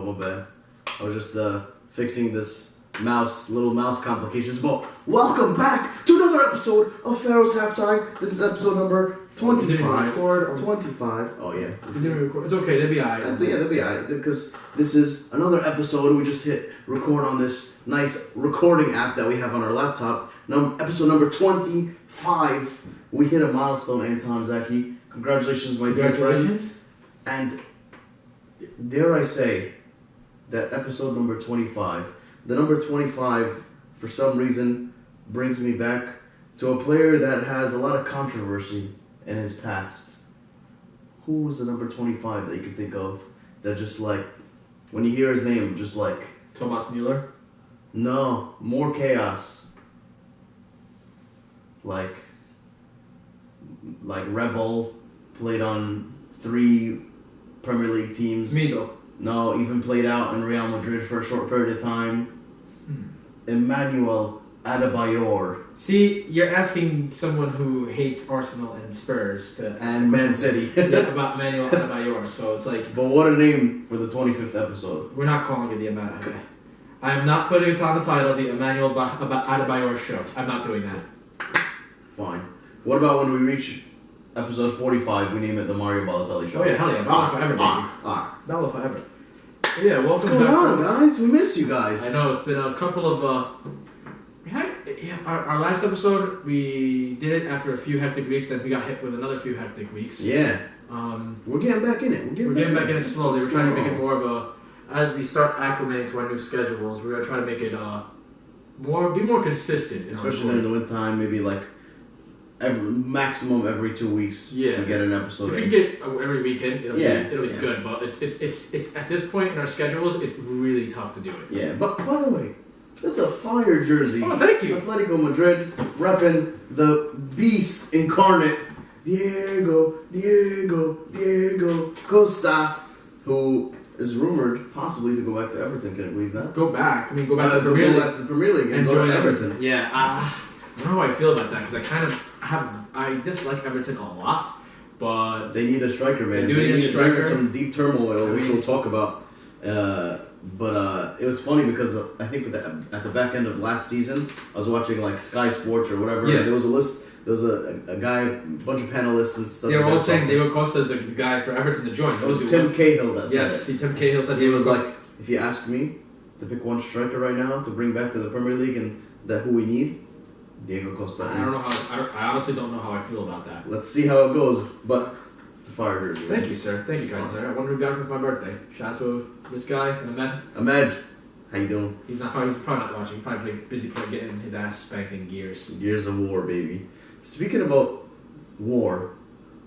Oh, my bad. I was just fixing this little mouse complications. But welcome back to another episode of Pharaoh's Halftime. This is episode number 25. Did we record? 25. Oh, yeah. We didn't record. It's okay, they'll be alright. They'll be alright. Because this is another episode. We just hit record on this nice recording app that we have on our laptop. Episode number 25. We hit a milestone, Anton Zaki. Congratulations, my dear friend. And dare I say that episode number 25, the number 25, for some reason, brings me back to a player that has a lot of controversy in his past. Who was the number 25 that you could think of that just like, when you hear his name, just like... Thomas Müller? No, more chaos. Like Rebel, played on 3 Premier League teams. Mido. No, even played out in Real Madrid for a short period of time. Emmanuel Adebayor. See, you're asking someone who hates Arsenal and Spurs to... And Man City. about Emmanuel Adebayor, so it's like... But what a name for the 25th episode. We're not calling it the Emmanuel. Okay. I am not putting it on the title, the Emmanuel Adebayor Show. I'm not doing that. Fine. What about when we reach episode 45, we name it the Mario Balotelli Show? Oh yeah, hell yeah. Balo forever, baby. Balo forever. Yeah, welcome What's going back. on, guys? We miss you guys. I know, it's been a couple of... our last episode, we did it after a few hectic weeks, then we got hit with another few hectic weeks. Yeah. We're getting back in it. We're getting back in it slowly. We're trying to make it more of a... As we start acclimating to our new schedules, we're going to try to make it be more consistent. Especially in the winter time, maybe like maximum every 2 weeks. Yeah. We get an episode. If we get every weekend, it'll be good. But it's at this point in our schedules, it's really tough to do it. Yeah. But by the way, that's a fire jersey. Oh, thank you. Atletico Madrid repping the beast incarnate, Diego Costa, who is rumored possibly to go back to Everton. Can you believe that? Go back. I mean, go back to the Premier League. Go back to the Premier League and join go to Everton. Yeah. I don't know how I feel about that because I dislike Everton a lot, but they need a striker, man. They need a striker. Some deep turmoil, which we'll talk about. But it was funny because I think at the back end of last season, I was watching like Sky Sports or whatever. Yeah. And there was a list. There was a guy, a bunch of panelists and stuff. They were all saying Diego Costa is the guy for Everton to join. It was Tim Cahill that said it. Yes, Tim Cahill said he Diego was Costa. like, if you ask me to pick one striker right now to bring back to the Premier League and who we need, Diego Costa. I honestly don't know how I feel about that. Let's see how it goes, but it's a fire jersey. Thank you, sir. Thank you, kind sir. I wonder who got it for my birthday. Shout out to this guy and Ahmed. Ahmed, how you doing? He's probably not watching. He's probably busy getting his ass spanked in Gears. Gears of War, baby. Speaking about war,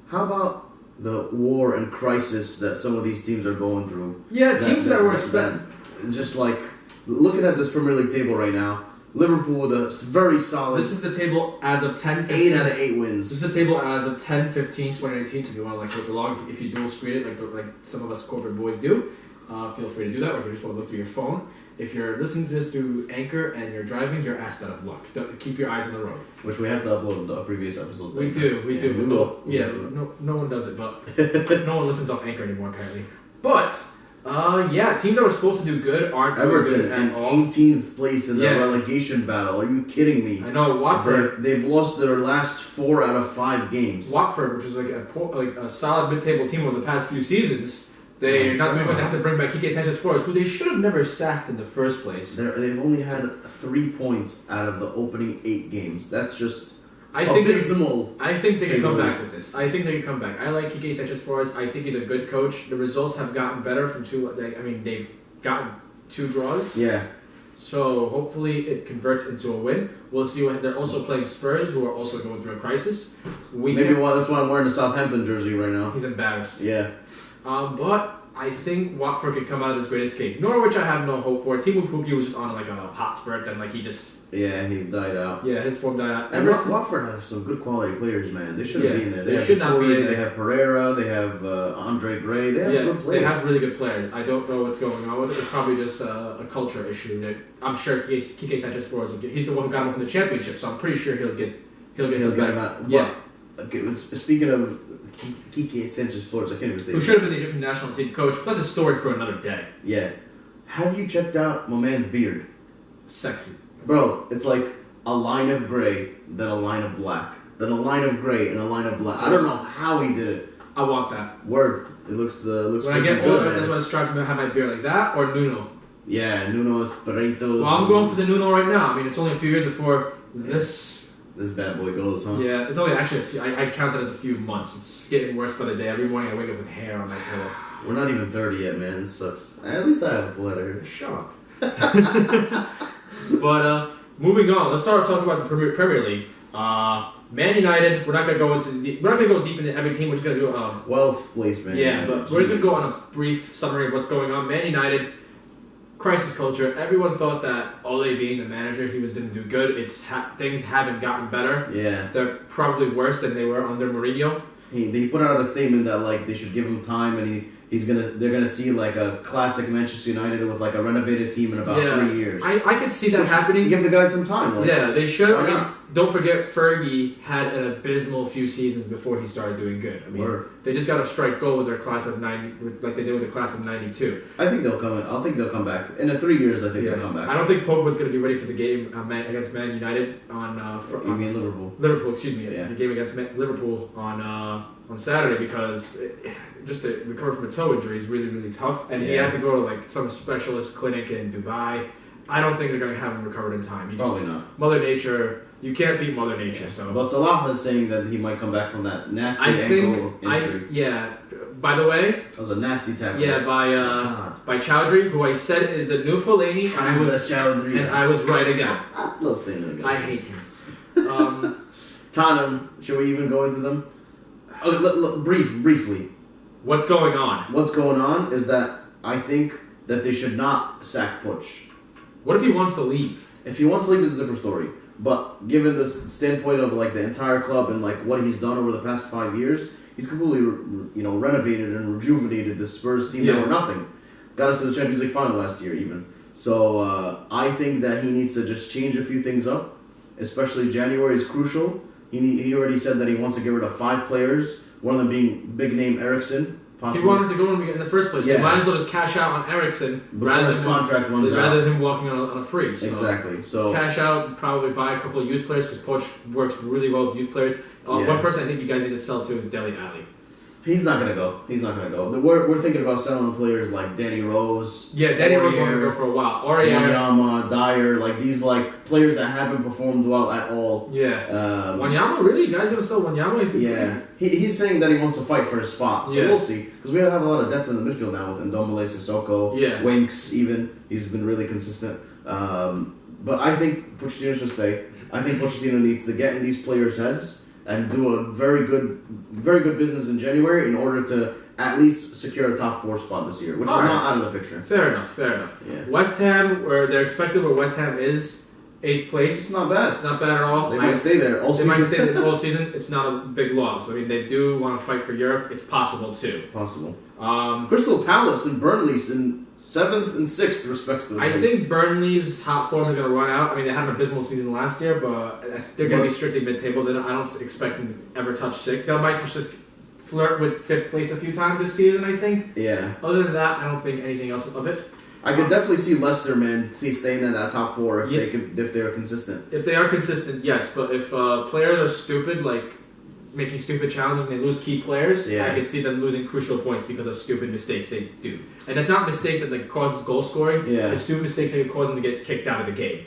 how about the war and crisis that some of these teams are going through? Yeah, teams that were expecting. It's just like looking at this Premier League table right now. Liverpool with a very solid. This is the table as of 10-15. 8 out of 8 wins. This is the table as of 10-15-2019. So if you want to like look along, if you dual screen it like some of us corporate boys do, feel free to do that. Or if you just want to look through your phone. If you're listening to this through Anchor and you're driving, you're asked out of luck. Keep your eyes on the road. Which we have to upload the previous episodes. We do. No one does it, but no one listens off Anchor anymore apparently. But teams that were supposed to do good aren't doing good at all. Everton in 18th place in the relegation battle. Are you kidding me? I know Watford. They've lost their last 4 out of 5 games. Watford, which is like a solid mid-table team over the past few seasons. They're not doing what they have to bring back Quique Sanchez-Flores, who they should have never sacked in the first place. They've only had 3 points out of the opening 8 games. That's just abysmal. I think they can come back with this. I think they can come back. I like Quique Sanchez-Flores. I think he's a good coach. The results have gotten better from they've gotten 2 draws. Yeah. So hopefully it converts into a win. We'll see. They're also playing Spurs, who are also going through a crisis. That's why I'm wearing the Southampton jersey right now. He's embarrassed. Yeah. But I think Watford could come out of this great escape. Norwich I have no hope for. Timo Pukki was just on like a hot spurt, then he just... Yeah, he died out. Yeah, his form died out. And Watford have some good quality players, man. They shouldn't be in there. They should not be in there. They have Pereira, they have Andre Gray, they have good players. They have really good players. I don't know what's going on with it. It's probably just a culture issue. I'm sure Quique Sanchez-Flores will get... He's the one who got him up in the championship, so I'm pretty sure he'll get him out. Yeah. Okay, speaking of Kike Sanchez Flores. I can't even say. Who should have been the different national team coach? But that's a story for another day. Yeah. Have you checked out my man's beard? Sexy. Bro, it's like a line of gray, then a line of black, then a line of gray and a line of black. I don't know how he did it. I want that. Word. It looks when I get older, I just want to strive to have my beard like that or Nuno. Yeah, Nuno Espiritos. Well, I'm going for the Nuno right now. I mean, it's only a few years before this bad boy goes, huh? Yeah, it's only actually I count it as a few months. It's getting worse by the day. Every morning I wake up with hair on my pillow. We're not even 30 yet, man. This sucks. At least I have a full head of hair. Shut up. But moving on, let's start talking about the Premier League. Man United. We're not gonna go deep into every team. We're just gonna do 12th place, man. Yeah, but we're just gonna go on a brief summary of what's going on. Man United. Crisis culture. Everyone thought that Ole being the manager, he was going to do good. Things haven't gotten better. Yeah, they're probably worse than they were under Mourinho. He put out a statement that like they should give him time, and they're gonna see like a classic Manchester United with like a renovated team in about 3 years. I could see that happening. Give the guy some time. Like, yeah, they should. I mean, don't forget Fergie had an abysmal few seasons before he started doing good. I mean, they just got to strike gold with their class of 90, like they did with the class of 92. I think they'll come. I think they'll come back in 3 years. I think they'll come back. I don't think Pogba's going to be ready for the game against Man United on. You mean Liverpool? Liverpool, excuse me. Yeah. The game against Liverpool on Saturday because just to recover from a toe injury is really, really tough, and he had to go to like some specialist clinic in Dubai. I don't think they're going to have him recovered in time. Probably not. Mother Nature, you can't beat Mother Nature. So, but Salah is saying that he might come back from that nasty ankle injury. By the way, that was a nasty tackle. Yeah, by Chowdhury, who I said is the new Fellaini, and I was right again. I love saying that again. I hate him. Tottenham, should we even go into them? Briefly. What's going on? What's going on is that I think that they should not sack Poch. What if he wants to leave? If he wants to leave, it's a different story. But given the standpoint of like the entire club and like what he's done over the past 5 years, he's completely renovated and rejuvenated the Spurs team that were nothing. Got us to the Champions League final last year even. So I think that he needs to just change a few things up. Especially January is crucial. He already said that he wants to get rid of 5 players. One of them being big name Eriksen. Possibly. He wanted to go in the first place. Yeah. They might as well just cash out on Eriksen rather than him walking on a free. So exactly. So cash out, probably buy a couple of youth players because Poch works really well with youth players. One person I think you guys need to sell to is Dele Alli. He's not gonna go. We're thinking about selling players like Danny Rose. Yeah, Danny Rose wanted to go for a while. Wanyama, Dyer, like these like players that haven't performed well at all. Yeah. Wanyama, really? You guys gonna sell Wanyama? Yeah. He's saying that he wants to fight for his spot. So we'll see. Because we have a lot of depth in the midfield now with Ndombele, Sissoko, Winks even. He's been really consistent. But I think Pochettino should stay. I think Pochettino needs to get in these players' heads and do a very good business in January in order to at least secure a top 4 spot this year, which is not out of the picture. Fair enough. Yeah. West Ham, where they're expected where West Ham is 8th place. It's not bad. It's not bad at all. They might stay there all season. They might stay there all season. It's not a big loss. I mean, they do want to fight for Europe. It's possible too. Possible. Crystal Palace and Burnley's in 7th and 6th respectively. I think Burnley's hot form is going to run out. I mean, they had an abysmal season last year, but they're going to be strictly mid-table. I don't expect them to ever touch 6th. They might flirt with 5th place a few times this season, I think. Yeah. Other than that, I don't think anything else of it. I could definitely see Leicester, man, staying in that top 4 if they're consistent. If they are consistent, yes. But if players are stupid, like making stupid challenges and they lose key players, I could see them losing crucial points because of stupid mistakes they do. And it's not mistakes that like causes goal scoring. Yeah. It's stupid mistakes that cause them to get kicked out of the game.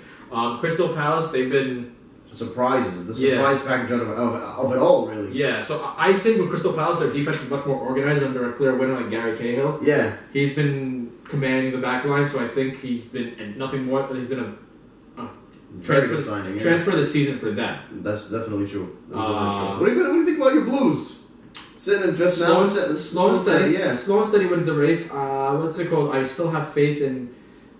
Crystal Palace, they've been surprises. The surprise package of it all, really. Yeah. So I think with Crystal Palace, their defense is much more organized under a clear winner like Gary Cahill. Yeah. He's been commanding the back line, so I think he's been nothing more. He's been a transfer this season for them. That's definitely true. What do you think about your Blues? Sitting in 5th now. Slow and steady. Yeah. Slow and steady wins the race. What's it called? I still have faith in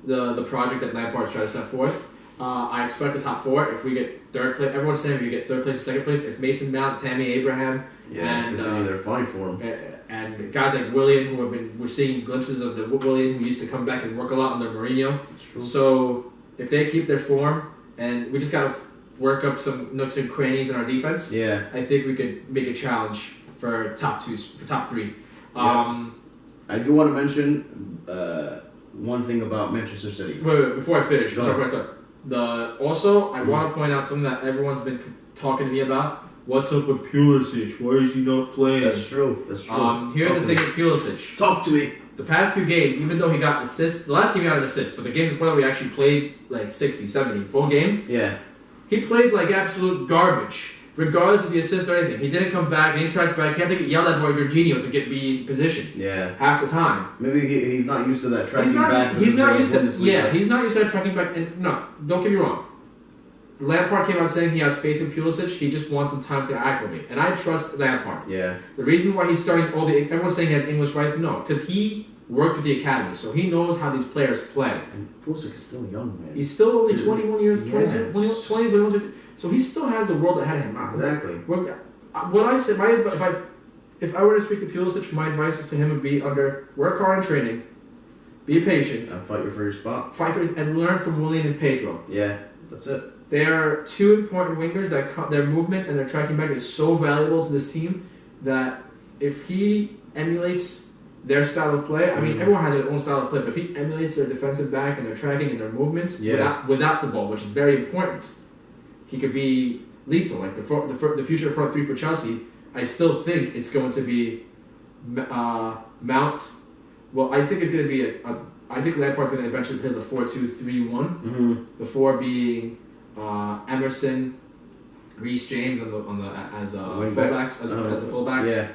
the project that Lampard's trying to set forth. I expect the top 4. If we get 3rd place, everyone's saying we get 3rd place and 2nd place. If Mason Mount, Tammy Abraham, and continue their fight for him, and guys like Willian, we're seeing glimpses of the Willian who used to come back and work a lot under Mourinho. That's true. So if they keep their form, and we just gotta work up some nooks and crannies in our defense. Yeah, I think we could make a challenge for top three. Yeah. I do want to mention one thing about Manchester City. Wait, before I finish, Go ahead. I want to point out something that everyone's been talking to me about. What's up with Pulisic? Why is he not playing? That's true. Here's the thing with Pulisic. Talk to me. The past 2 games, even though he got assists, the last game he got an assist, but the games before that we actually played like 60, 70, full game. Yeah. He played like absolute garbage. Regardless of the assist or anything. He didn't come back, he didn't track back, he had to get yelled at by Jorginho to be in position. Yeah. Half the time. Maybe he's not used to that tracking back. He's not used to that tracking back. And no, don't get me wrong. Lampard came out saying he has faith in Pulisic, he just wants some time to acclimate. And I trust Lampard. Yeah. The reason why he's starting everyone's saying he has English rights, no, because he worked with the academy, so he knows how these players play. And Pulisic is still young, man. He's still only 21 years, 22, 21, 22. So he still has the world ahead of him. Exactly. What I said, if I were to speak to Pulisic, my advice to him would be work hard in training, be patient, and fight for your spot. And learn from Willian and Pedro. Yeah, that's it. They are 2 important wingers that their movement and their tracking back is so valuable to this team that if he emulates their style of play, I mean everyone has their own style of play, but if he emulates their defensive back and their tracking and their movements without the ball, which is very important, he could be lethal. Like the future front three for Chelsea, I still think it's going to be Mount. Well, I think it's going to be I think Lampard's going to eventually play the 4-2-3-1. Mm-hmm. The 4 being Emerson, Reece James as the fullbacks. Yeah.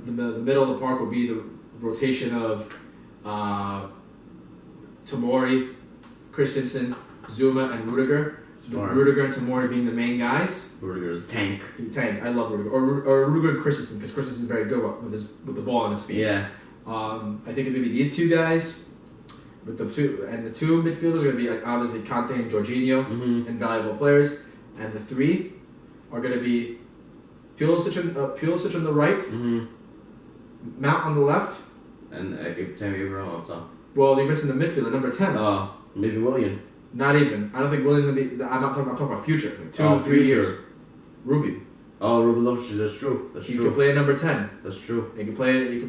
The middle of the park will be the rotation of Tomori, Christensen, Zuma, and Rudiger. Rudiger and Tomori being the main guys. Rudiger's tank. I love Rudiger. Or Rudiger and Christensen, because Christensen's very good with the ball on his feet. Yeah. I think it's gonna be these 2 guys, with the 2 midfielders are gonna be like obviously Kante and Jorginho, invaluable players, and the 3 are gonna be Pulisic on the right, Mount on the left, and Tammy Abraham up top. Well, you're missing the midfielder, number 10. Maybe Willian. Not even. I don't think Willian's gonna be. I'm talking about future. Like 2 or 3 future. years. Ruby. Oh, Ruben Loftus. That's true. He can play at number 10. That's true. He can play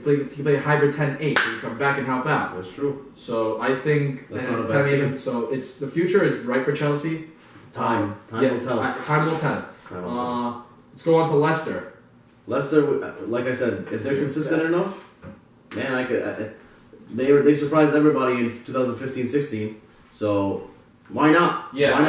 a hybrid 10-8. He can come back and help out. That's true. So I think that's not a bad team. So it's the future is right for Chelsea. Time will tell. Time will tell. Let's go on to Leicester. Leicester, like I said, if they're consistent enough, man, they surprised everybody in 2015-16. So why not? Yeah.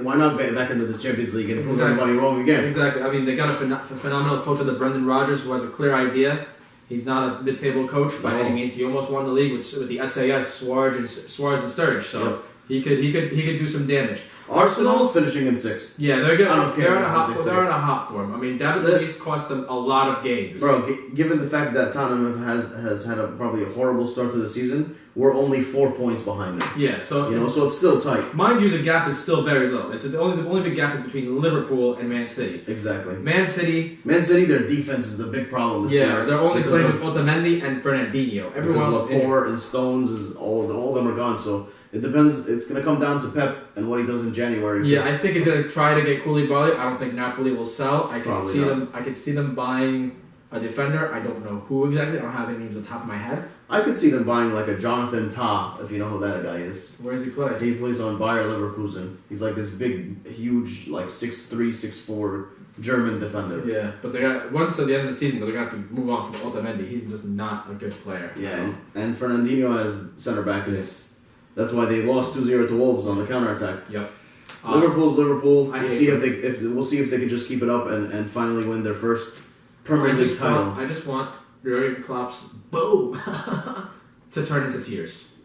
Why not get back into the Champions League and prove everybody wrong again? Exactly. I mean, they got a phenomenal coach under Brendan Rodgers who has a clear idea. He's not a mid-table coach by any means. He almost won the league with the SAS, Suarez and Sturridge. So he could do some damage. Arsenal finishing in 6th. Yeah, they're good. They're in a hot form. I mean, David Luiz cost them a lot of games. Bro, given the fact that Tottenham has had probably a horrible start to the season, we're only 4 points behind them. Yeah, so so it's still tight. Mind you, the gap is still very low. The only big gap is between Liverpool and Man City. Exactly. Man City, their defense is the big problem this year. Yeah, they're only playing with Otamendi and Fernandinho. Everyone else, Laporte and Stones is all of them are gone. So it depends. It's going to come down to Pep and what he does in January. Yeah, I think he's going to try to get Koulibaly. I don't think Napoli will sell. I could see them buying a defender. I don't know who exactly. I don't have any names on the top of my head. I could see them buying like a Jonathan Tah, if you know who that guy is. Where does he play? He plays on Bayer Leverkusen. He's like this big, huge, like 6'3", 6'4" German defender. Yeah, but they got once at the end of the season, they're gonna have to move on from Otamendi. He's just not a good player. Yeah, and Fernandinho as center back is. That's why they lost 2-0 to Wolves on the counterattack. Yep. Liverpool's Liverpool. We'll see if they can just keep it up and finally win their first Premier League title. I just want Jurgen Klopp's boom to turn into tears.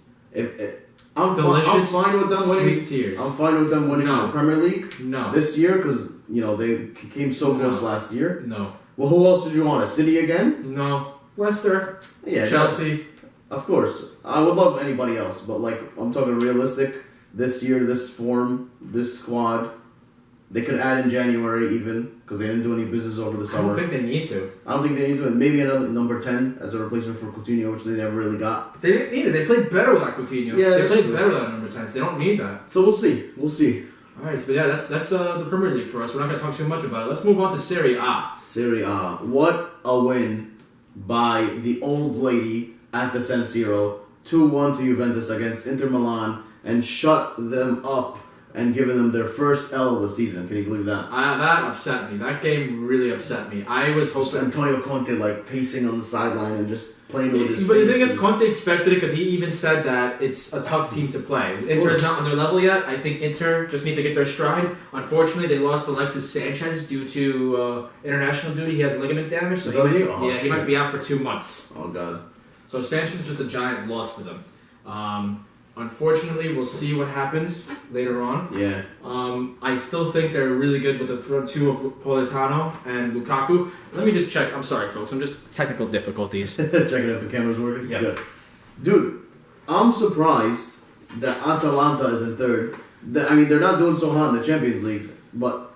I'm fine with them winning. Sweet tears. I'm fine with them winning the Premier League. No. This year because they came so close last year. No. Well, who else did you want? A City again? No. Leicester. Yeah. Chelsea. Of course, I would love anybody else, but I'm talking realistic. This year, this form, this squad, they could add in January even because they didn't do any business over the summer. I don't think they need to. I don't think they need to. Maybe another number 10 as a replacement for Coutinho, which they never really got. They didn't need it. They played better without Coutinho. Yeah, they played better without number 10s. They don't need that. So we'll see. All right, but that's the Premier League for us. We're not going to talk too much about it. Let's move on to Serie A. Serie A. What a win by the old lady at the San Siro, 2-1 to Juventus against Inter Milan, and shut them up and given them their first L of the season. Can you believe that? That upset me. That game really upset me. I was hoping... Antonio Conte pacing on the sideline and just playing with his But face. the thing is, Conte expected it because he even said that it's a tough team to play. Inter is not on their level yet. I think Inter just need to get their stride. Unfortunately, they lost Alexis Sanchez due to international duty. He has ligament damage. So he might be out for 2 months. Oh, God. So Sanchez is just a giant loss for them. Unfortunately, we'll see what happens later on. Yeah. I still think they're really good with the front two of Politano and Lukaku. Let me just check. I'm sorry, folks. I'm just technical difficulties. Checking if the camera's working? Yeah. Good. Dude, I'm surprised that Atalanta is in third. They're not doing so hot in the Champions League, but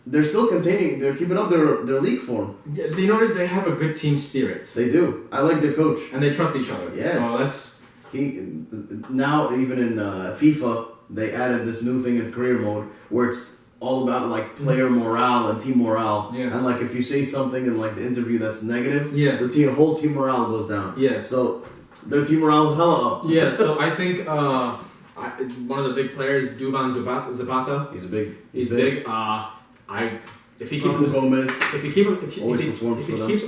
they're still they're keeping up their league form. Yeah, so you notice they have a good team spirit. They do. I like their coach. And they trust each other. Yeah. So that's... Now, even in FIFA, they added this new thing in career mode where it's all about player morale and team morale. Yeah. And if you say something in the interview that's negative, yeah, the whole team morale goes down. Yeah. So their team morale is hella up. Yeah. So I think one of the big players, Duvan Zapata. He's big. He's big. If he keeps up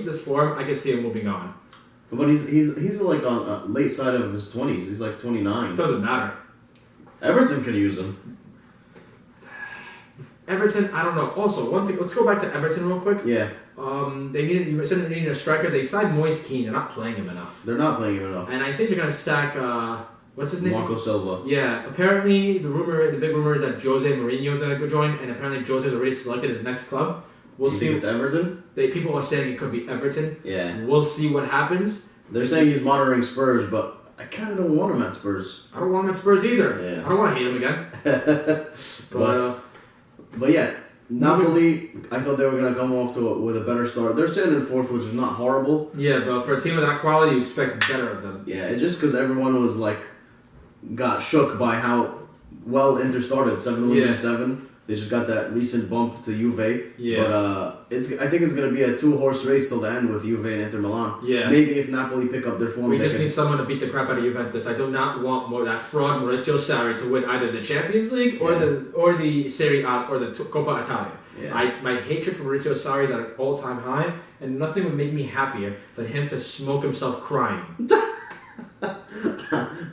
this form, I can see him moving on. But he's on a late side of his 20s. He's 29. Doesn't matter. Everton could use him. Everton, I don't know. Also, one thing. Let's go back to Everton real quick. Yeah. You said they needed a striker. They signed Moise Kean. They're not playing him enough. They're not playing him enough. And I think they're gonna sack. What's his name? Marco Silva. Yeah. Apparently, the big rumor is that Jose Mourinho is gonna go join, and apparently Jose's already selected his next club. We'll see. Think it's Everton? People are saying it could be Everton. Yeah. We'll see what happens. They're saying he's monitoring Spurs, but I kind of don't want him at Spurs. I don't want him at Spurs either. Yeah. I don't want to hate him again. But yeah, Napoli, I thought they were going to come off with a better start. They're sitting in fourth, which is not horrible. Yeah, but for a team of that quality, you expect better of them. Yeah, it's just because everyone was got shook by how well Inter started, 7 wins and 7. They just got that recent bump to Juve. Yeah. But I think it's going to be a 2-horse race till the end with Juve and Inter Milan. Yeah. Maybe if Napoli pick up their form, we just need someone to beat the crap out of Juventus. I do not want that fraud Maurizio Sarri to win either the Champions League or the Serie A or the Coppa Italia. Yeah. My hatred for Maurizio Sarri is at an all-time high, and nothing would make me happier than him to smoke himself crying.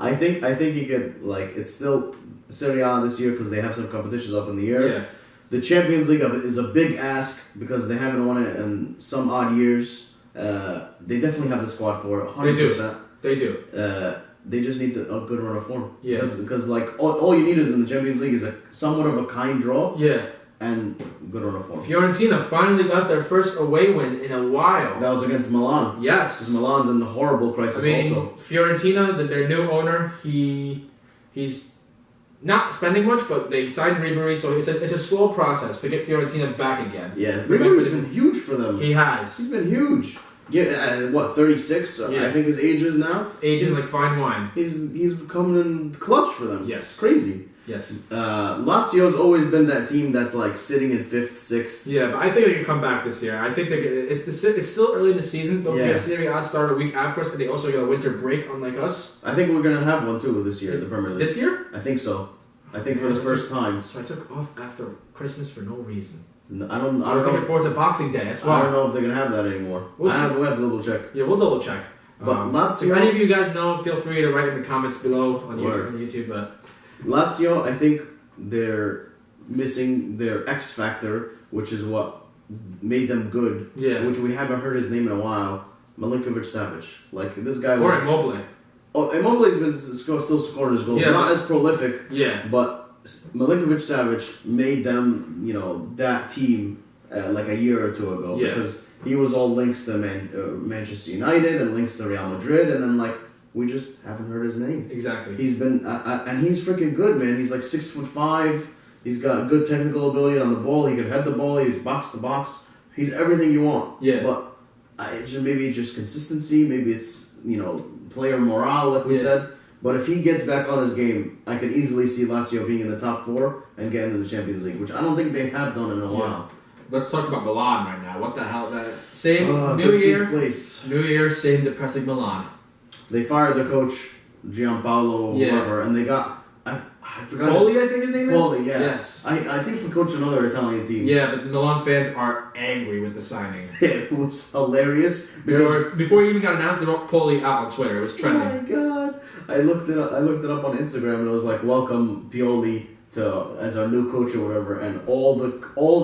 I think he could it's still Serie A this year because they have some competitions up in the air. Yeah. The Champions League is a big ask because they haven't won it in some odd years. They definitely have the squad for it, 100%. They do. They just need a good run of form. Yeah. Because all you need is in the Champions League is a somewhat of a kind draw. Yeah. And good run of form. Fiorentina finally got their first away win in a while. That was against Milan. Yes. Because Milan's in a horrible crisis also. Fiorentina, their new owner, he's not spending much, but they signed Ribery, so it's a slow process to get Fiorentina back again. Yeah, Ribery's been huge for them. He has. He's been huge. Yeah, 36? Yeah. I think his age is now. Age is like fine wine. He's coming in clutch for them. Yes. It's crazy. Yes. Lazio's always been that team that's sitting in 5th, 6th. Yeah, but I think they can come back this year. I think it's still early in the season. Don't forget Serie A started a week after us, and they also got a winter break, unlike us. I think we're gonna have one too this year, the Premier League. This year? I think so. I think for the first time. So I took off after Christmas for no reason. I was looking forward to Boxing Day. That's why. I don't know if they're gonna have that anymore. We'll have to double check. Yeah, we'll double check. But Lazio. If any of you guys know, feel free to write in the comments below on YouTube. But Lazio, I think they're missing their X factor, which is what made them good. Yeah. Which we haven't heard his name in a while. Milinkovic-Savic. This guy. Or Immobile. Oh, Immobile's been still scoring his goals. Yeah, not as prolific. Yeah. But Milinkovic-Savic made them, that team a year or two ago. Yeah. Because he was all links to Manchester United and links to Real Madrid, and then we just haven't heard his name. Exactly. He's been and he's freaking good, man. He's 6'5". He's got good technical ability on the ball. He can head the ball. He's box to box. He's everything you want. Yeah. But maybe it's just consistency. Maybe it's player morale, like we said. But if he gets back on his game, I could easily see Lazio being in the top 4 and getting into the Champions League, which I don't think they have done in a while. let's talk about Milan right now. What the hell? That same New 13th Year, place. New Year, same depressing Milan. They fired their coach, Gianpaolo, whoever, and they got I forgot. Poli, I think his name is. Poli, yeah. Yes. I think he coached another Italian team. Yeah, but Milan fans are angry with the signing. It was hilarious because Before he even got announced, they wrote Poli out on Twitter. It was trending. Oh my god! I looked it up on Instagram and it was like, "Welcome Pioli to as our new coach or whatever," and all the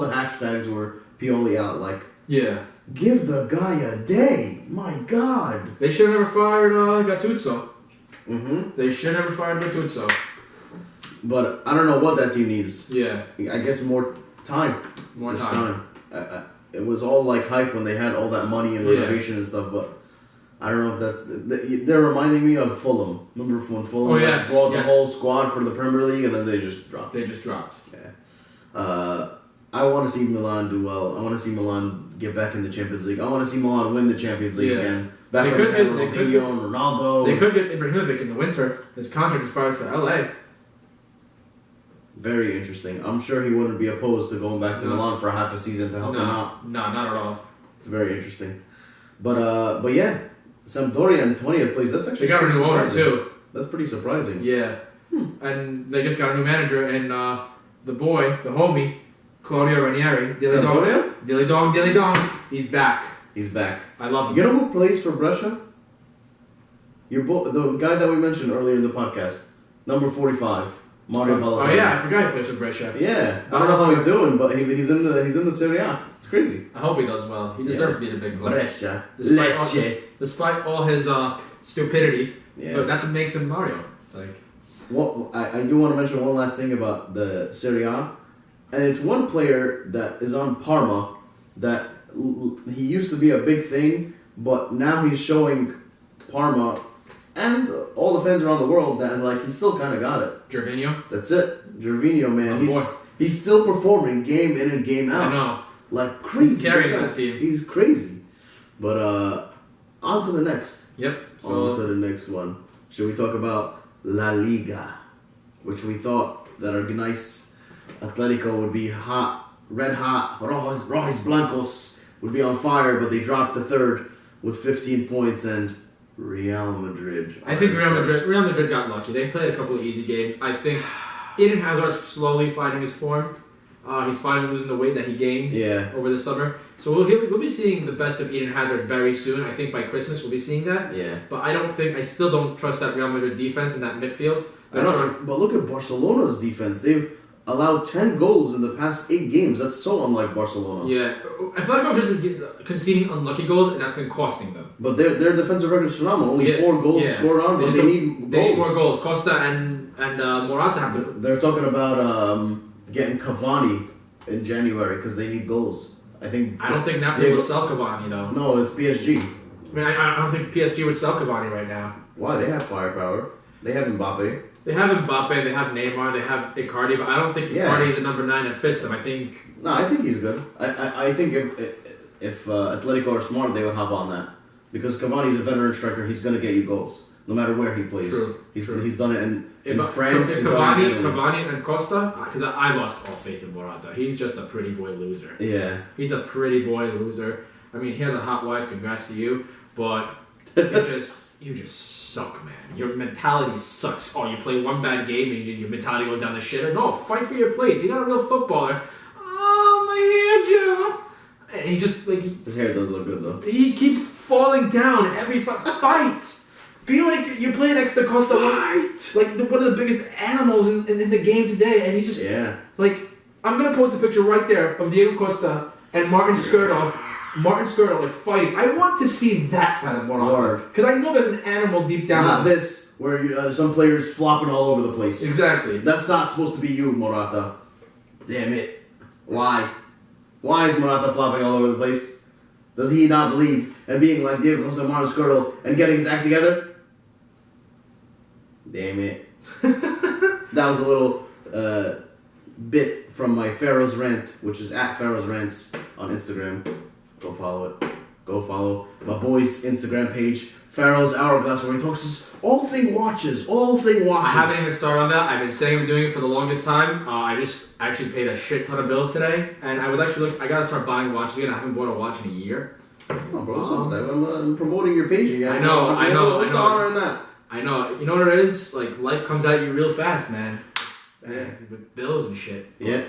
hashtags were Pioli out. Like, yeah, give the guy a day. My god. they should have never fired Gattuso. Mm-hmm. They should have never fired Gattuso. But I don't know what that team needs. Yeah, I guess more time. more Just time. It was all like hype when they had all that money and renovation and stuff, but I don't know if that's. They're reminding me of Fulham. Remember when Fulham brought the whole squad for the Premier League and then they just dropped. Yeah. I want to see Milan do well. I want to see Milan get back in the Champions League. I want to see Milan win the Champions League again. Back when they had Ronaldinho and Ronaldo. They could get Ibrahimovic in the winter. His contract expires for LA. Very interesting. I'm sure he wouldn't be opposed to going back to Milan for half a season to help them out. No, not at all. It's very interesting. But yeah, Sampdoria in 20th place. That's actually they got a new owner too. That's pretty surprising. Yeah, and they just got a new manager and the homie, Claudio Ranieri. Sampdoria? Dilly dong. He's back. He's back. I love him. You know who plays for Brescia? The guy that we mentioned earlier in the podcast, number 45. Mario Balotelli. Oh yeah, I forgot he plays for Brescia. Yeah, I don't know how he's doing, but he's in the Serie A. It's crazy. I hope he does well. He deserves to be in a big club. Brescia, despite all his stupidity, yeah. But that's what makes him Mario. Like, what I do want to mention one last thing about the Serie A, and it's one player that is on Parma that he used to be a big thing, but now he's showing Parma and all the fans around the world that like he still kind of got it. Gervinho? That's it. Gervinho, man. Oh, he's still performing game in and game out. I know. Like crazy. He's carrying that team. He's crazy. But on to the next. Yep. So on to the next one. Should we talk about La Liga, which we thought that our nice Atletico would be hot, red hot, Rojos Blancos would be on fire, but they dropped to third with 15 points and Real Madrid. I think Real Madrid got lucky. They played a couple of easy games. I think Eden Hazard's slowly finding his form. He's finally losing the weight that he gained over the summer. So we'll be seeing the best of Eden Hazard very soon. I think by Christmas we'll be seeing that. Yeah. But I still don't trust that Real Madrid defense and that midfield. But look at Barcelona's defense. They've allowed 10 goals in the past 8 games. That's so unlike Barcelona. Yeah. Atletico just been conceding unlucky goals, and that's been costing them. But their defensive record is phenomenal. Only 4 goals scored on, but they need goals. They need more goals. Costa and Morata have to... They're talking about getting Cavani in January because they need goals. I don't think Napoli will sell Cavani, though. No, it's PSG. I mean, I don't think PSG would sell Cavani right now. Why? They have firepower. They have Mbappe. They have Mbappe, they have Neymar, they have Icardi, but I don't think Icardi is a number 9 that fits them. I think he's good. I think if Atletico are smart, they would hop on that. Because Cavani's a veteran striker, he's going to get you goals. No matter where he plays. True. He's done it in France. Cavani and Costa, because I lost all faith in Morata. He's just a pretty boy loser. Yeah. He's a pretty boy loser. I mean, he has a hot wife, congrats to you, but you just suck, man. Your mentality sucks. Oh, you play one bad game and your mentality goes down the shitter. No, fight for your place. You're not a real footballer. Oh, my hair, Joe. And he just, his hair does look good, though. He keeps falling down every fight. Be like you're playing next to Costa, one of the biggest animals in the game today, and he just I'm gonna post a picture right there of Diego Costa and Martin Skirtle fighting. I want to see that side of Morata because I know there's an animal deep down. Not this where some players flopping all over the place. Exactly. That's not supposed to be you, Morata. Damn it! Why? Why is Morata flopping all over the place? Does he not believe in being like Diego Costa and Martin Skirtle and getting his act together? Damn it. That was a little bit from my Pharaoh's Rant, which is at Pharaoh's Rants on Instagram. Go follow it. Go follow my boy's Instagram page, Pharaoh's Hourglass where he talks all thing watches. I haven't even started on that. I've been saying I'm doing it for the longest time. I just actually paid a shit ton of bills today, and I was actually I gotta start buying watches again. I haven't bought a watch in a year. Oh, bro, what's up with that? I'm promoting your page again. I know. What's the honor in that? I know. You know what it is? Like, life comes at you real fast, man. With bills and shit. Yeah.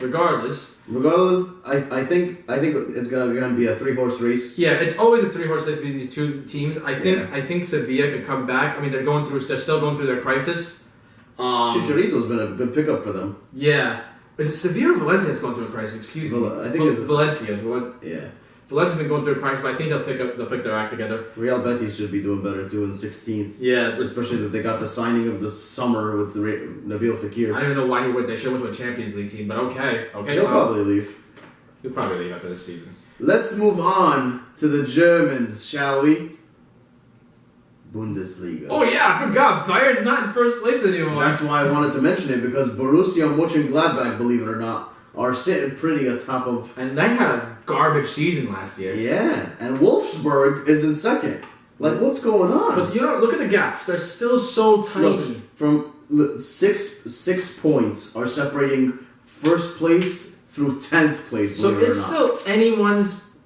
Regardless, I think it's gonna be a 3-horse race. Yeah, it's always a 3-horse race between these two teams. I think Sevilla could come back. I mean, they're still going through their crisis. Chicharito's been a good pickup for them. Yeah. Is it Sevilla or Valencia that's going through a crisis? Excuse me. I think it's Valencia. Yeah. Valencia's been going through a crisis, but I think they'll pick their act together. Real Betis should be doing better too in 16th. Yeah, especially that they got the signing of the summer with Nabil Fekir. I don't even know why he went. They should have went to a Champions League team, but okay. He'll probably leave. He'll probably leave after this season. Let's move on to the Germans, shall we? Bundesliga. Oh yeah, I forgot. Bayern's not in first place anymore. That's why I wanted to mention it, because Borussia Mönchengladbach, believe it or not, are sitting pretty atop of... And they had a garbage season last year. Yeah, and Wolfsburg is in second. Like, what's going on? But look at the gaps. They're still so tiny. Look, six points are separating first place through 10th place, so it's still anyone's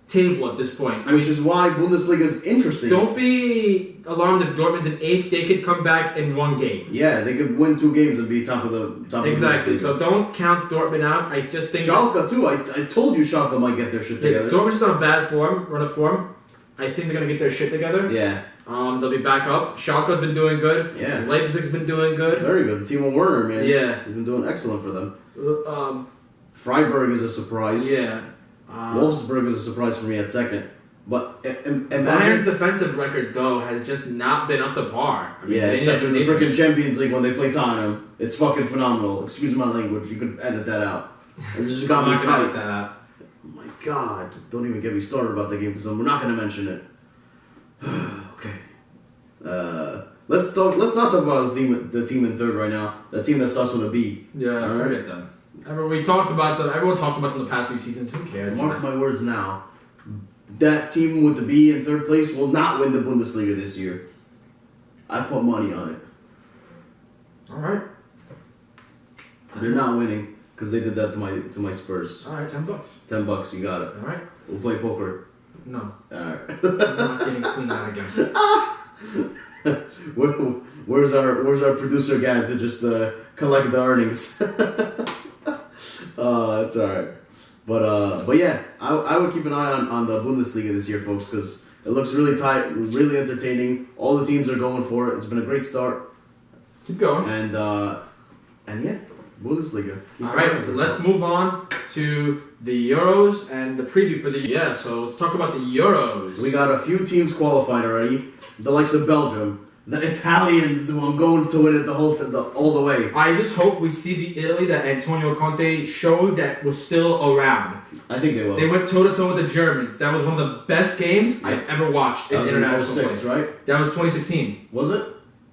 table at this point. Which is why Bundesliga is interesting. Don't be alarmed if Dortmund's in 8th. They could come back in one game. Yeah, they could win 2 games and be top of the Exactly. So don't count Dortmund out. I just think Schalke too. I told you Schalke might get their shit together. Dortmund's just on a bad run of form. I think they're gonna get their shit together. Yeah. They'll be back up. Schalke's been doing good. Yeah. Leipzig's been doing good. Very good. Timo Werner, man. Yeah. He's been doing excellent for them. Freiburg is a surprise. Yeah. Wolfsburg is a surprise for me at second. But imagine... Bayern's defensive record, though, has just not been up to par. I mean, except in the freaking Champions League when they play Tottenham. It's fucking phenomenal. Excuse my language. You could edit that out. It just got me tight. Edit that out. Oh my God. Don't even get me started about the game because we're not going to mention it. Okay. Let's not talk about the team in third right now. The team that starts with a B. Yeah, forget them. We talked about them. Everyone talked about them the past few seasons. Who cares? Mark my words now. That team with the B in third place will not win the Bundesliga this year. I put money on it. All right. They're not winning because they did that to my Spurs. All right, $10. $10, you got it. All right. We'll play poker. No. All right. I'm not getting cleaned out again. Where's our producer guy to just collect the earnings? That's all right. But yeah, I would keep an eye on the Bundesliga this year, folks, because it looks really tight, really entertaining. All the teams are going for it. It's been a great start. Keep going. And yeah, Bundesliga. All right, so let's move on to the Euros and the preview for the... Yeah, so let's talk about the Euros. We got a few teams qualified already. The likes of Belgium. The Italians, who I'm going to win it all the way. I just hope we see the Italy that Antonio Conte showed that was still around. I think they will. They went toe-to-toe with the Germans. That was one of the best games I've ever watched in international play. Right? That was 2016. Was it?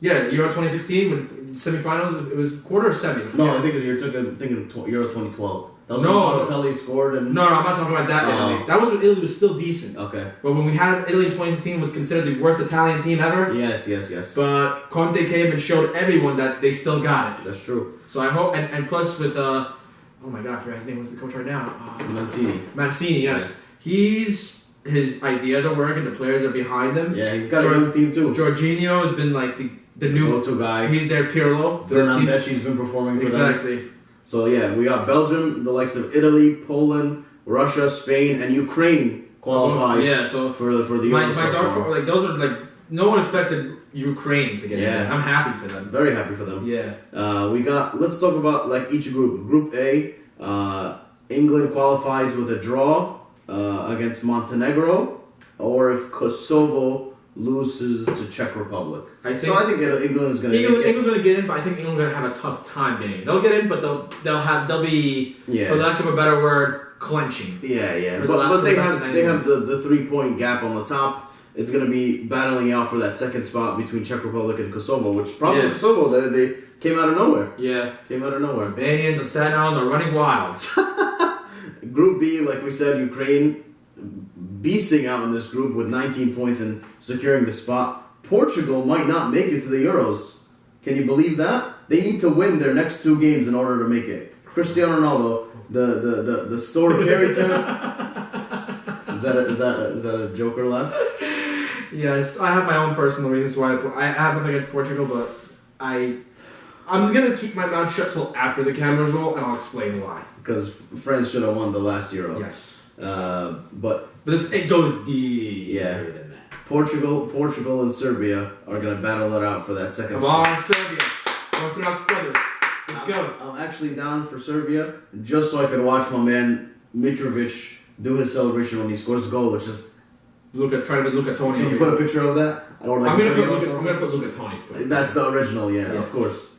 Yeah, Euro 2016, when semifinals, it was quarter or semi? No, I think you're thinking Euro 2012. That was when Balotelli scored and... No, I'm not talking about that Italy. That was when Italy was still decent. Okay. But when we had Italy in 2016, was considered the worst Italian team ever. Yes. But Conte came and showed everyone that they still got it. That's true. So I hope, and plus with, oh my God, I forgot his name. What's the coach right now? Mancini, yes. Yeah. His ideas are working. The players are behind him. Yeah, he's got a young team too. Jorginho has been like the new go-to guy. He's their Pirlo. Fernandeschi's been performing for them. Exactly. So yeah, we got Belgium, the likes of Italy, Poland, Russia, Spain, and Ukraine qualified. Yeah, so for the Euros. My dark horse, like those are like no one expected Ukraine to get in. I'm happy for them. Very happy for them. Yeah. Let's talk about like each group. Group A, England qualifies with a draw against Montenegro, or if Kosovo loses to Czech Republic. I think England is going to get in. England's going to get in, but I think England's going to have a tough time getting in. They'll get in, but they'll be, for lack of a better word, clenching. Yeah. But they have the 3-point gap on the top. It's going to be battling out for that second spot between Czech Republic and Kosovo, which props to Kosovo, they came out of nowhere. Yeah. Came out of nowhere. Albanians are sat down, they're running wild. Group B, like we said, Ukraine beasting out in this group with 19 points and securing the spot. Portugal might not make it to the Euros. Can you believe that? They need to win their next 2 games in order to make it. Cristiano Ronaldo, the story fairy tale. Is that a Joker laugh? Yes, I have my own personal reasons why I have nothing against Portugal, but I'm gonna keep my mouth shut till after the cameras roll, and I'll explain why. Because France should have won the last Euro. Yes. But it goes deeper yeah. than that. Portugal and Serbia are gonna battle it out for that second Come spot. on, Serbia. Orthodox brothers. Let's go. I'm actually down for Serbia, just so I could watch my man Mitrovic do his celebration when he scores a goal, which is. Try to look at Tony. Can you put a picture of that? Or like I'm gonna put Luca Tony's picture. That's the original, yeah. Of course.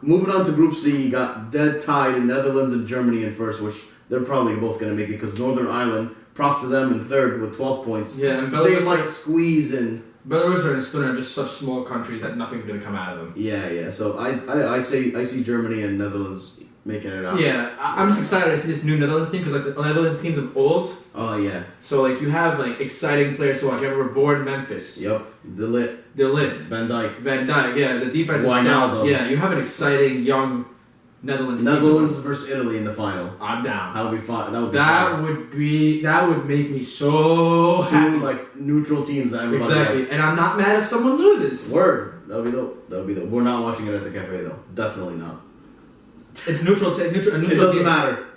Moving on to Group C, you got dead tied in Netherlands and Germany in first, which they're probably both going to make it because Northern Ireland, props to them in third with 12 points. Yeah, and they might squeeze in. Belarus and Estonia are just such small countries that nothing's going to come out of them. Yeah. So I see Germany and Netherlands making it out. Yeah, I'm just excited to see this new Netherlands team because like the Netherlands teams of old. Oh yeah. So like you have like exciting players to watch. You have Rebord in Memphis. Yep. De Ligt. Van Dijk. Yeah, the defense is Wijnaldum. sound. Yeah, you have an exciting young Netherlands versus Italy in the final. I'm down. That would be fun. That would make me so happy. 2 like neutral teams that everybody Exactly, likes. and I'm not mad if someone loses. Word. That'll be dope. We're not watching it at the cafe though. Definitely not. It's neutral. It doesn't matter.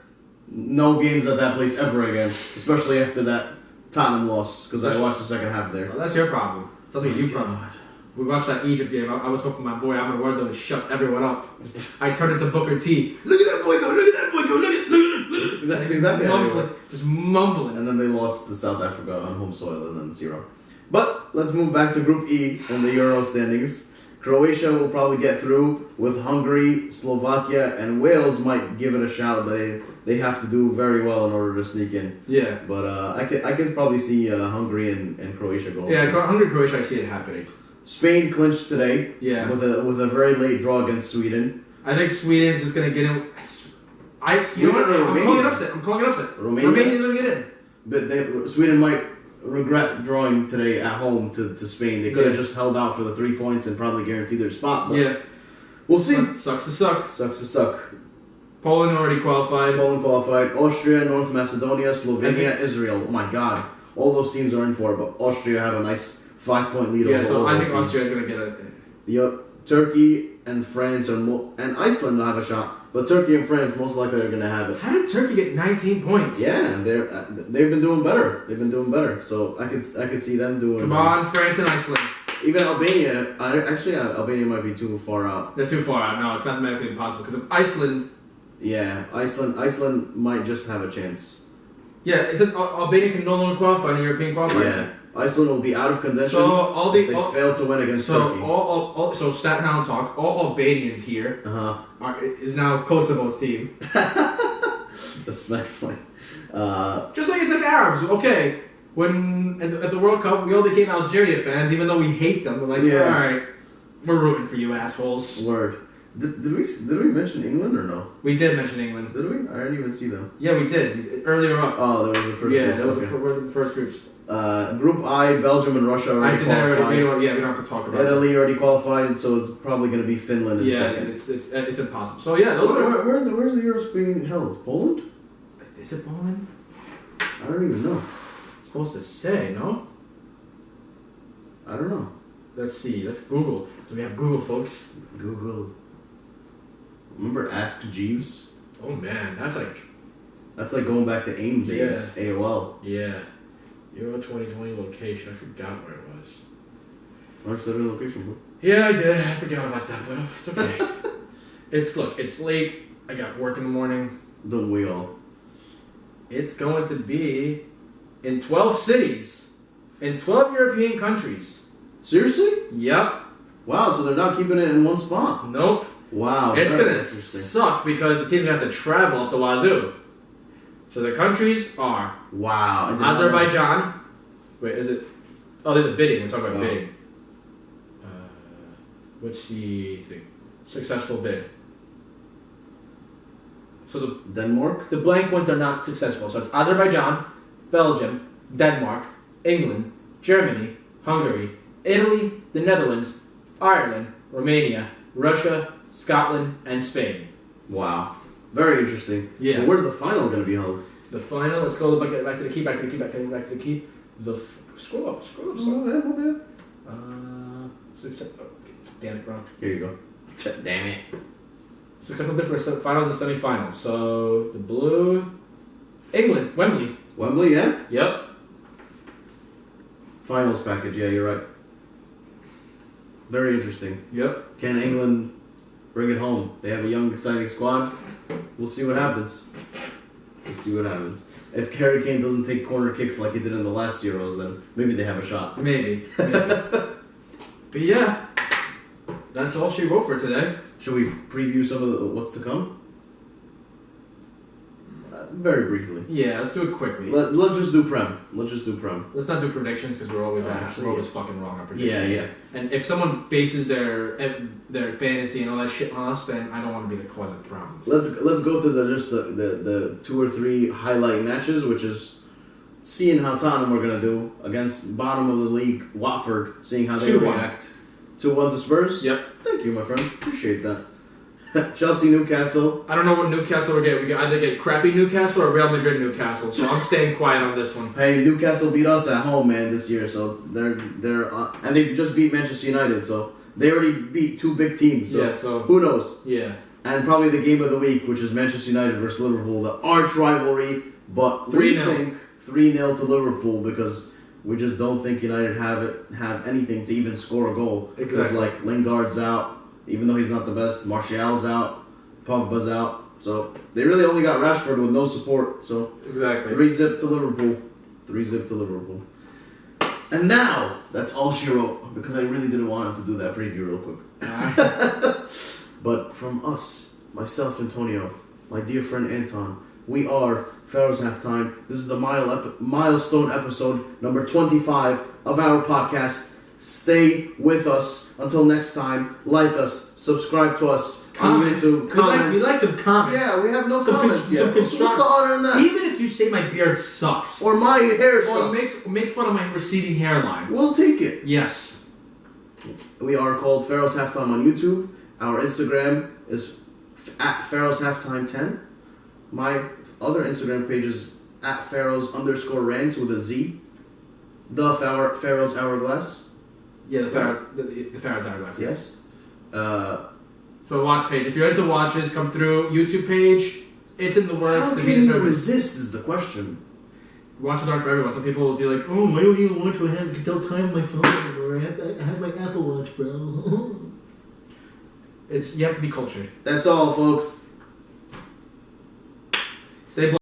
No games at that place ever again, especially after that Tottenham loss, because I watched the second half there. Well, that's your problem. Sounds like you problem. We watched that Egypt game. I was hoping my boy Adebayor would shut everyone up. I turned it to Booker T. Look at that boy go! Look at that boy go! Look at That's exactly how they were. Just mumbling. And then they lost to South Africa on home soil, and then 0. But let's move back to Group E in the Euro standings. Croatia will probably get through with Hungary, Slovakia, and Wales might give it a shout, but they have to do very well in order to sneak in. Yeah. But I can probably see Hungary and Croatia going. Yeah, Hungary, Croatia, I see it happening. Spain clinched today. Yeah. With a very late draw against Sweden. I think Sweden's just gonna get in. I'm calling it upset. Romania's gonna get in. But Sweden might regret drawing today at home to Spain. They could have just held out for the 3 points and probably guaranteed their spot. But we'll see. Sucks to suck. Sucks to suck. Poland already qualified. Austria, North Macedonia, Slovenia, Israel. Oh my God. All those teams are in for it, but Austria have a nice 5-point lead over all those teams. Yeah, so I think Austria's going to get it. Yep. Turkey and France and Iceland will have a shot, but Turkey and France most likely are going to have it. How did Turkey get 19 points? Yeah, they've been doing better. So I could see them doing. Come on, France and Iceland. Even Albania. Albania might be too far out. They're too far out. No, it's mathematically impossible because of Iceland. Yeah, Iceland might just have a chance. Yeah, it says Albania can no longer qualify in the European qualifiers. Yeah, Iceland will be out of contention. So they failed to win against Turkey. So Staten Island talk. All Albanians here is now Kosovo's team. That's my point. Just like it's like Arabs. Okay, when at the World Cup we all became Algeria fans, even though we hate them. We're like, all right, we're rooting for you assholes. Word. Did we mention England or no? We did mention England. Did we? I didn't even see them. Yeah, we did. Earlier up. Oh, that was the first group. Yeah, that was the first groups. Group I, Belgium and Russia already qualified. We don't have to talk about Italy already qualified, so it's probably going to be Finland in second. Yeah, it's impossible. So yeah, where's the Euros being held? Poland? Is it Poland? I don't even know. It's supposed to say, no? I don't know. Let's see. Let's Google. So we have Google, folks. Google. Remember Ask Jeeves? Oh man, that's like going back to AIM days. Yeah. AOL. Yeah. Euro 2020 location. I forgot where it was. Where's the location, bro? Yeah, I did. I forgot about that, but it's okay. It's late. I got work in the morning. Don't we all? It's going to be in 12 cities, in 12 European countries. Seriously? Yep. Wow, so they're not keeping it in one spot. Nope. Wow. It's going to suck because the team's going to have to travel up the wazoo. So the countries are Azerbaijan. Wait, is it? Oh, there's a bidding. We're talking about bidding. What's the thing? Successful bid. So Denmark? The blank ones are not successful. So it's Azerbaijan, Belgium, Denmark, England, Germany, Hungary, Italy, the Netherlands, Ireland, Romania, Russia, Scotland, and Spain. Wow. Very interesting. Yeah. Well, where's the final going to be held? The final, let's go back to the key, back to the key. Scroll up. Oh, Damn it, bro. here you go. Damn it. Successful bid for finals and semi-finals. So, the blue... England, Wembley. Wembley, yeah? Yep. Finals package, yeah, you're right. Very interesting. Yep. Can England bring it home? They have a young, exciting squad. We'll see what happens. If Harry Kane doesn't take corner kicks like he did in the last Euros, then maybe they have a shot. Maybe. But yeah, that's all she wrote for today. Should we preview some of what's to come? Very briefly. Yeah, let's do it quickly. Let's just do Prem. Let's not do predictions because we're always fucking wrong on predictions. Yeah. And if someone bases their fantasy and all that shit on us, then I don't want to be the cause of problems. Let's go to the 2 or 3 highlight matches, which is seeing how Tottenham are gonna do against bottom of the league Watford, seeing how they 2-1. react. 2-1 to Spurs. Yep. Thank you, my friend. Appreciate that. Chelsea, Newcastle. I don't know what Newcastle will get. We can either get crappy Newcastle or Real Madrid Newcastle. So I'm staying quiet on this one. Hey, Newcastle beat us at home, man, this year. So they're and they just beat Manchester United. So they already beat 2 big teams. So, yeah. So who knows? Yeah. And probably the game of the week, which is Manchester United versus Liverpool, the arch rivalry. But we 3-0. think 3-0 to Liverpool because we just don't think United have anything to even score a goal. Because Exactly. like Lingard's out, even though he's not the best. Martial's out, Pogba's out. So they really only got Rashford with no support. So Exactly. 3-0 to Liverpool. 3-0 to Liverpool. And now that's all she wrote because I really didn't want him to do that preview real quick. But from us, myself, Antonio, my dear friend Anton, we are Pharaoh's Halftime. This is the milestone episode number 25 of our podcast. Stay with us until next time. Like us, subscribe to us. Comments. On YouTube. We like some comments. Yeah, we have no comments yet. What's other than that? Even if you say my beard sucks. Or my hair Or sucks. make fun of my receding hairline. We'll take it. Yes. We are called Pharaoh's Halftime on YouTube. Our Instagram is at Pharaoh's Halftime 10. My other Instagram page is at Pharaoh's_rants with a Z. The Pharaoh's Hourglass. Yeah, the Pharaoh's Hourglass. Yes. So a watch page. If you're into watches, come through. YouTube page. It's in the works. How The can media you service. resist is the question. Watches aren't for everyone. Some people will be like, "Oh, why do you want to have tell time on my phone? Or I have my Apple Watch, bro." You have to be cultured. That's all, folks. Stay blessed.